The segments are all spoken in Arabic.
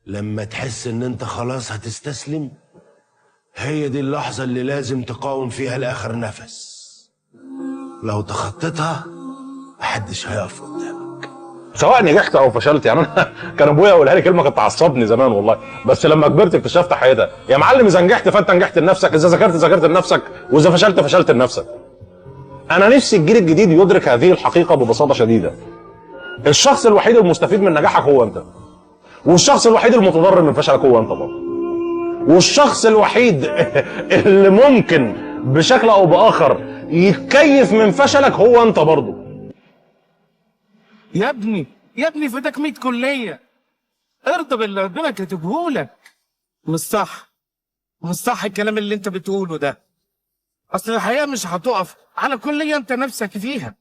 لما تحس ان انت خلاص هتستسلم، هي دي اللحظة اللي لازم تقاوم فيها لآخر نفس. لو تخطيتها محدش هيقف قدامك، سواء نجحت او فشلت. يعني انا كان ابويا يقولها لي كلمه كانت تعصبني زمان والله، بس لما كبرت اكتشفت حقيقتها. يا معلم اذا نجحت فانت نجحت لنفسك، اذا ذاكرت لنفسك، واذا فشلت لنفسك. انا نفسي الجيل الجديد يدرك هذه الحقيقه ببساطه شديده. الشخص الوحيد المستفيد من نجاحك هو انت، والشخص الوحيد المتضرر من فشلك هو انت برضه، والشخص الوحيد اللي ممكن بشكل او باخر يتكيف من فشلك هو انت برضه. يا ابني فداك 100 كليه، ارضى باللي ربنا كاتبهولك. مش صح الكلام اللي انت بتقوله ده. اصل الحياه مش هتقف على كليه انت نفسك فيها،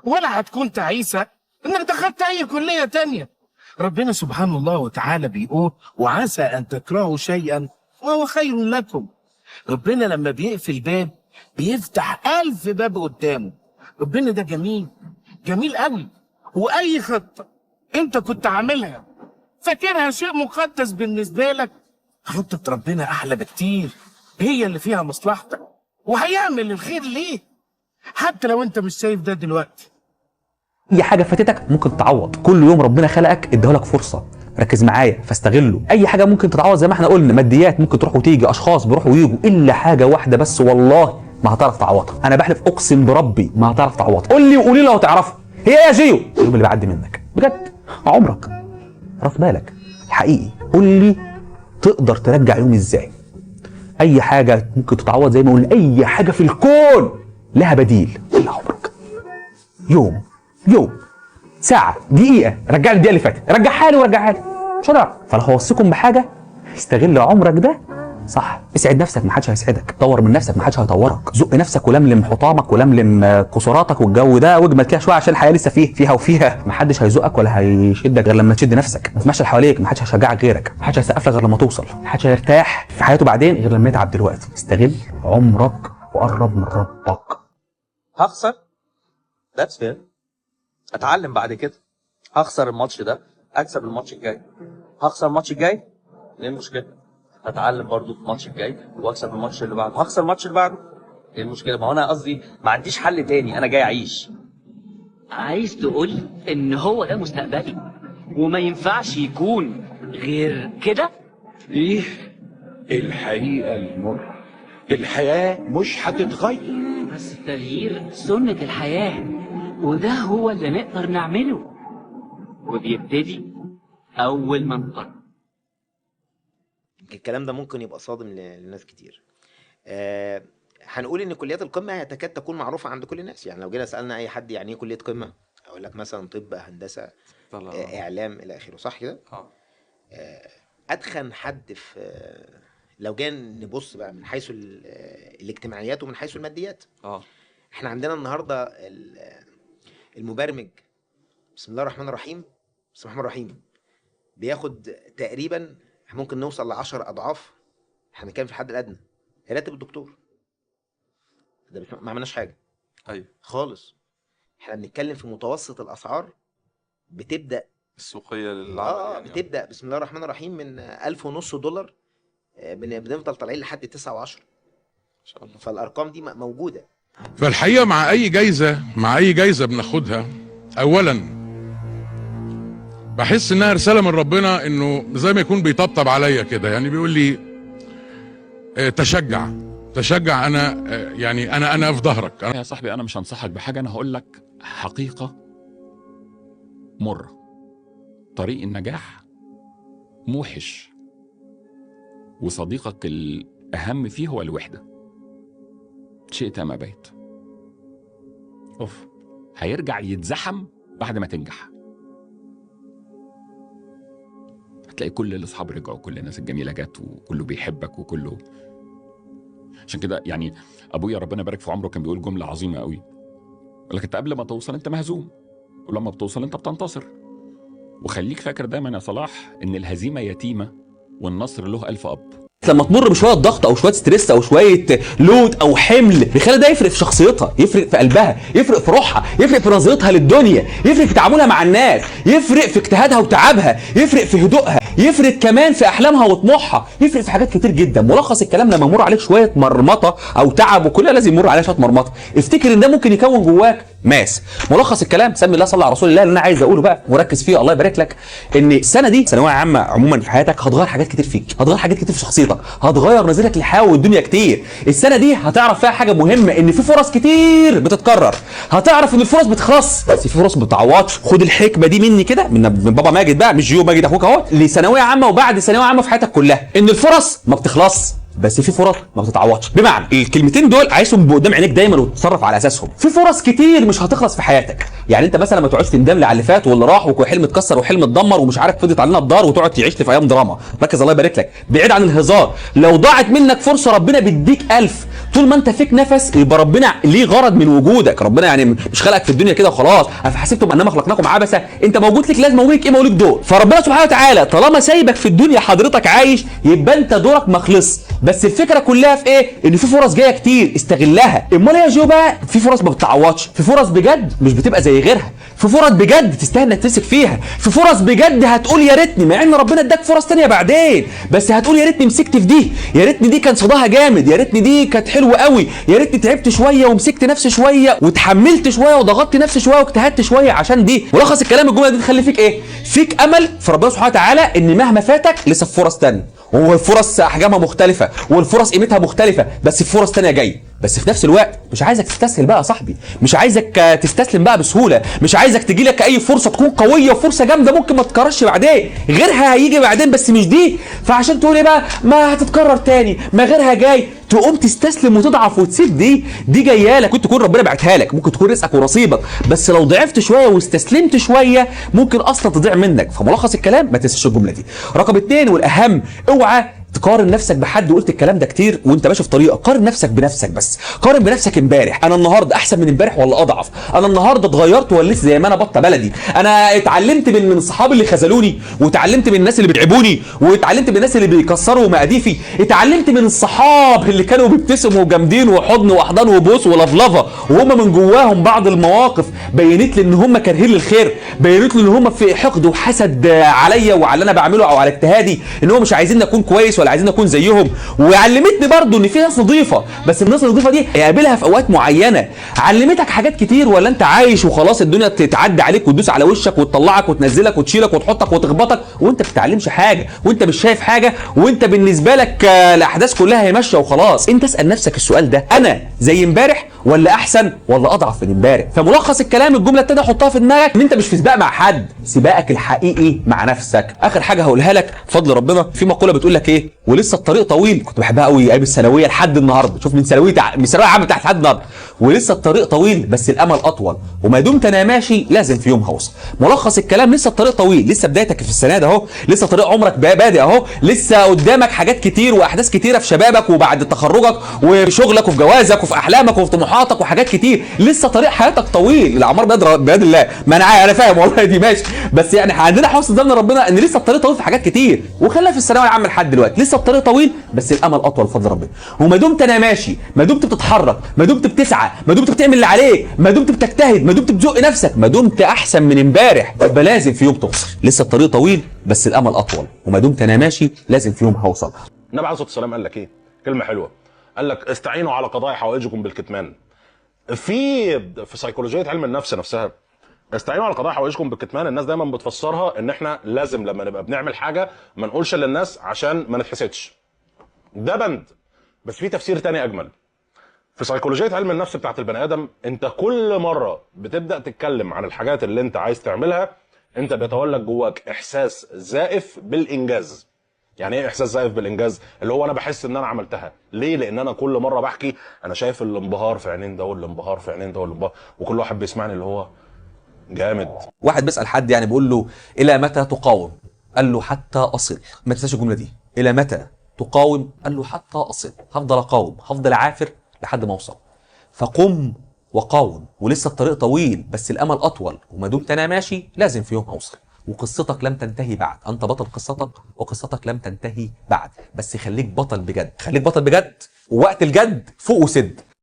ولا هتكون تعيسه انك دخلت اي كليه تانيه. ربنا سبحانه الله وتعالى بيقول: وعسى ان تكرهوا شيئا وهو خير لكم. ربنا لما بيقفل باب بيفتح 1000 باب قدامه. ربنا ده جميل قوي. واي خطه انت كنت عاملها فاكرها شيء مقدس بالنسبه لك، خطه ربنا احلى بكتير، هي اللي فيها مصلحتك وهيعمل الخير ليك حتى لو انت مش شايف ده دلوقتي. اي حاجه فاتتك ممكن تتعوض. كل يوم ربنا خلقك اداهولك فرصه، ركز معايا فاستغله. اي حاجه ممكن تتعوض زي ما احنا قلنا، ماديات ممكن تروح وتيجي، اشخاص بيروحوا ويجوا، الا حاجه واحده بس والله ما هتعرف تعوضها. انا بحلف اقسم بربي ما هتعرف تعوضها. قول لي وقولي لو تعرفها هي يا جيو. اليوم اللي بيعدي منك بجد عمرك راس بالك حقيقي. قول لي تقدر ترجع يوم ازاي؟ اي حاجه ممكن تتعوض زي ما قلنا، اي حاجه في الكون لها بديل الا عمرك. يوم ساعه دقيقه، رجع لي الدقيقه اللي فاتت، رجعها لي مش هنعرف. فلو هوصيكم بحاجه، استغل عمرك ده صح. اسعد نفسك محدش هيسعدك، طور من نفسك محدش هيطورك، زق نفسك ولملم حطامك ولملم قصوراتك والجو ده، واجمل كده شويه عشان الحياه لسه فيها محدش هيزقك ولا هيشدك غير لما تشد نفسك. ما تسمعش اللي حواليك، محدش هيشجعك غيرك، محدش هيسقف لك غير لما توصل، محدش هيرتاح في حياته بعدين غير لما يتعب دلوقتي. استغل عمرك وقرب من ربك. هخسر، ذاتس فير. اتعلم بعد كده. هخسر الماتش ده، اكسب الماتش الجاي. هخسر الماتش الجاي، ايه المشكله؟ اتعلم برضو في الماتش الجاي واكسب الماتش اللي بعده. هخسر الماتش اللي بعده، ايه المشكله؟ ما هو انا قصدي ما عنديش حل تاني، انا جاي اعيش. عايز تقول ان هو ده مستقبلي وما ينفعش يكون غير كده؟ دي الحقيقه المره. الحياه مش هتتغير، بس التغيير سنة الحياة، وده هو اللي نقدر نعمله، وبيبتدي أول ما نقرر. الكلام ده ممكن يبقى صادم لناس كتير. هنقول ان كليات القمه هي تكاد تكون معروفه عند كل الناس. يعني لو جينا سالنا اي حد يعني ايه كليه قمه، اقول لك مثلا طب، هندسه، اعلام الى اخره، صح كده؟ ادخن حد في، لو جينا نبص بقى من حيث الاجتماعيات ومن حيث الماديات، احنا عندنا النهارده المبرمج، بسم الله الرحمن الرحيم، بياخد تقريبا ممكن نوصل ل10 اضعاف، احنا بنتكلم في الحد الادنى، راتب الدكتور ده. ما عملناش حاجه خالص. احنا بنتكلم في متوسط الاسعار بتبدا السوقيه للعمل بتبدا بسم الله الرحمن الرحيم من $1500، بنفضل طالعين لحد 9 و10 ان شاء الله. فالارقام دي موجوده. فالحقيقه مع اي جايزه بناخدها، اولا بحس انها رساله من ربنا، انه زي ما يكون بيطبطب عليا كده، يعني بيقول لي تشجع، انا في ظهرك. يا صاحبي انا مش هنصحك بحاجه، انا هقول لك حقيقه مره. طريق النجاح موحش، وصديقك الاهم فيه هو الوحده، شئت ام ابيت. هيرجع يتزحم بعد ما تنجح. هتلاقي كل الاصحاب رجعوا، كل الناس الجميله جت، وكله بيحبك، وكله. عشان كده يعني ابويا ربنا يبارك في عمره كان بيقول جمله عظيمه قوي، يقول لك انت قبل ما توصل انت مهزوم، ولما بتوصل انت بتنتصر. وخليك فاكر دايما يا صلاح ان الهزيمه يتيمه والنصر له 1000 اب. لما تمر بشويه ضغط او شويه ستريس او شويه لود او حمل، بيخلي ده يفرق في شخصيتها، يفرق في قلبها، يفرق في روحها، يفرق في نظرتها للدنيا، يفرق في تعاملها مع الناس، يفرق في اجتهادها وتعبها، يفرق في هدوءها، يفرق كمان في احلامها وطموحها، يفرق في حاجات كتير جدا. ملخص الكلام لما يمر عليك شويه مرمطه او تعب، وكلنا لازم يمر عليها شويه مرمطه، افتكر ان ده ممكن يكون جواك ماس. ملخص الكلام، سمي الله صلى على رسول الله، اللي انا عايز اقوله بقى وركز فيه الله يبارك لك، ان السنه دي ثانويه عامه عموما في حياتك هتغير حاجات كتير فيك، هتغير حاجات كتير في شخصيتك، هتغير نظرتك للحياه والدنيا كتير. السنه دي هتعرف فيها حاجه مهمه، ان في فرص كتير بتتكرر، هتعرف ان الفرص بتخلص بس في فرص ما بتتعوضش. خد الحكمه دي مني كده، من بابا ماجد بقى، مش جو ماجد اخوك اهو، لثانويه عامه وبعد ثانويه عامه في حياتك كلها، ان الفرص ما بتخلص بس في فرص ما بتتعوضش. بمعنى الكلمتين دول عايزهم قدام عينيك دايما وتتصرف على اساسهم. في فرص كتير مش هتخلص في حياتك، يعني انت مثلا ما تقعدش تندم على اللي فات واللي راح وحلم اتكسر وحلم اتدمر ومش عارف فضت علينا الدار وتقعد تعيش في ايام دراما. ركز الله يبارك لك، بعيد عن الهزار. لو ضاعت منك فرصه ربنا بيديك 1000، طول ما انت فيك نفس يبقى ربنا ليه غرض من وجودك. ربنا يعني مش خلقك في الدنيا كده وخلاص، افحسبتم انما خلقناكم عبثا، انت موجود لك لازمه وليك ايه وليك دور. فربنا سبحانه وتعالى طالما سايبك في الدنيا حضرتك عايش، يبقى انت دورك ما خلص. بس الفكره كلها في ايه؟ ان في فرص جايه كتير، استغلها. امال يا جو بقى، في فرص ما بتتعوضش، في فرص بجد مش بتبقى زي غيرها، في فرص بجد تستاهل انك تمسك فيها، في فرص بجد هتقول يا ريتني، مع ان ربنا اداك فرص تانية بعدين، بس هتقول يا ريتني مسكت في دي، يا ريتني دي كان صداها جامد، يا ريتني دي كانت حلوه قوي، يا ريتني تعبت شويه ومسكت نفسي شويه وتحملت شويه وضغطت نفسي شويه واجتهدت شويه عشان دي. ملخص الكلام الجمله دي تخلي فيك ايه؟ فيك امل في ربنا سبحانه وتعالى، ان مهما فاتك لسه في فرص تانية، والفرص احجامها مختلفه والفرص قيمتها مختلفه، بس في فرص تانية جايه. بس في نفس الوقت مش عايزك تستسهل بقى يا صاحبي، مش عايزك تستسلم بقى بسهوله، مش عايزك تجي لك اي فرصه تكون قويه وفرصه جامده ممكن ما تتكررش بعدين، غيرها هيجي بعدين بس مش دي، فعشان تقول ايه بقى ما هتتكرر تاني، ما غيرها جاي، تقوم تستسلم وتضعف وتسيب دي جايه لك، ممكن تكون ربنا بعتها لك، ممكن تكون رزقك ونصيبك، بس لو ضعفت شويه واستسلمت شويه ممكن اصلا تضيع منك. فملخص الكلام ما تنساش الجمله دي. رقم 2 والاهم، اوعى تقارن نفسك بحد، وقلت الكلام ده كتير وانت ماشي في طريقك، قارن نفسك بنفسك بس، قارن بنفسك امبارح، انا النهارده احسن من امبارح ولا اضعف؟ انا النهارده اتغيرت ولا لسه زي ما انا بطه بلدي؟ انا اتعلمت من الصحاب اللي خذلوني، واتعلمت من الناس اللي بتعبوني، واتعلمت من الناس اللي بيكسروا مقاديفي، اتعلمت من الصحاب اللي كانوا بيبتسموا وجامدين وحضن واحضان وبوس ولفلفه، وهم من جواهم بعض المواقف بينت لي ان هم كارهين لي الخير، بينت لي ان هم في حقد وحسد عليا وعلى اللي انا بعمله او على اجتهادي، ان هم مش عايزين اكون كويس ولا عايزين اكون زيهم. وعلمتني برضو ان في ناس نظيفه، بس الناس النظيفه دي يقابلها في اوقات معينه. علمتك حاجات كتير ولا انت عايش وخلاص الدنيا تتعدى عليك وتدوس على وشك وتطلعك وتنزلك وتشيلك وتحطك وتخبطك وانت بتتعلمش حاجه وانت مش شايف حاجه، وانت بالنسبه لك الاحداث كلها هي ماشيه وخلاص. انت اسال نفسك السؤال ده، انا زي امبارح ولا احسن ولا اضعف من امبارح؟ فملخص الكلام الجمله الثانيه حطها في دماغك، ان انت مش في سباق مع حد، سباقك الحقيقي مع نفسك. اخر حاجه هقولها لك بفضل ربنا، في مقوله بتقول لك ايه، ولسه الطريق طويل، كنت بحبها قوي ايام الثانويه لحد النهارده، شوف من ثانويه عامه تحت لحد النهارده، ولسه الطريق طويل بس الامل اطول، وما دمت انا ماشي لازم في يوم هوصل. ملخص الكلام، لسه الطريق طويل، لسه بدايتك في السنه ده اهو، لسه طريق عمرك بادئ اهو، لسه قدامك حاجات كتير واحداث كتيره في شبابك وبعد تخرجك وفي شغلك وفي جوازك وفي احلامك وفي طموحاتك وحاجات كتير، لسه طريق حياتك طويل، الاعمار بيد الله. ما انا فاهم والله دي ماشي، بس يعني عندنا حسن ظن ربنا ان لسه الطريق طويل في حاجات كتير، وخلينا في الثانويه العامه لحد دلوقتي لسه الطريق طويل بس الامل اطول بفضل ربنا. وما دمت انا ماشي، ما دمت بتتحرك، ما دمت بتسعى، ما دمت بتعمل اللي عليك، ما دمت بتجتهد، ما دمت بتزق نفسك، ما دمت احسن من امبارح، يبقى لازم في يوم توصل. لسه الطريق طويل بس الامل اطول، وما دمت انا ماشي لازم في يوم هوصل. النبي عليه الصلاه والسلام قال لك ايه؟ كلمه حلوه، قال لك استعينوا على قضاء حوائجكم بالكتمان. في سيكولوجيه علم النفس نفسها، استعينوا على قضاء حوائجكم بالكتمان، الناس دايما بتفسرها ان احنا لازم لما نبقى بنعمل حاجه ما نقولش للناس عشان ما نتحسدش. ده بند، بس في تفسير تاني اجمل. في سيكولوجيه علم النفس بتاعت البني ادم، انت كل مره بتبدا تتكلم عن الحاجات اللي انت عايز تعملها، انت بيتولد جواك احساس زائف بالانجاز. يعني ايه احساس زائف بالانجاز؟ اللي هو انا بحس ان انا عملتها. ليه؟ لان انا كل مره بحكي انا شايف الانبهار في عينين ده والانبهار في عينين ده والانبهار، وكل واحد بيسمعني اللي هو جامد. واحد بيسال حد يعني بيقول له الى متى تقاوم؟ قال له حتى اصل. ما تنساش الجمله دي، الى متى تقاوم؟ قال له حتى اصل، هفضل اقاوم، هفضل عافر لحد ما اوصل. فقم وقاوم، ولسه الطريق طويل بس الامل اطول، وما دمت انا ماشي لازم في يوم اوصل. وقصتك لم تنتهي بعد، انت بطل قصتك وقصتك لم تنتهي بعد، بس خليك بطل بجد، خليك بطل بجد، ووقت الجد فوق وسد.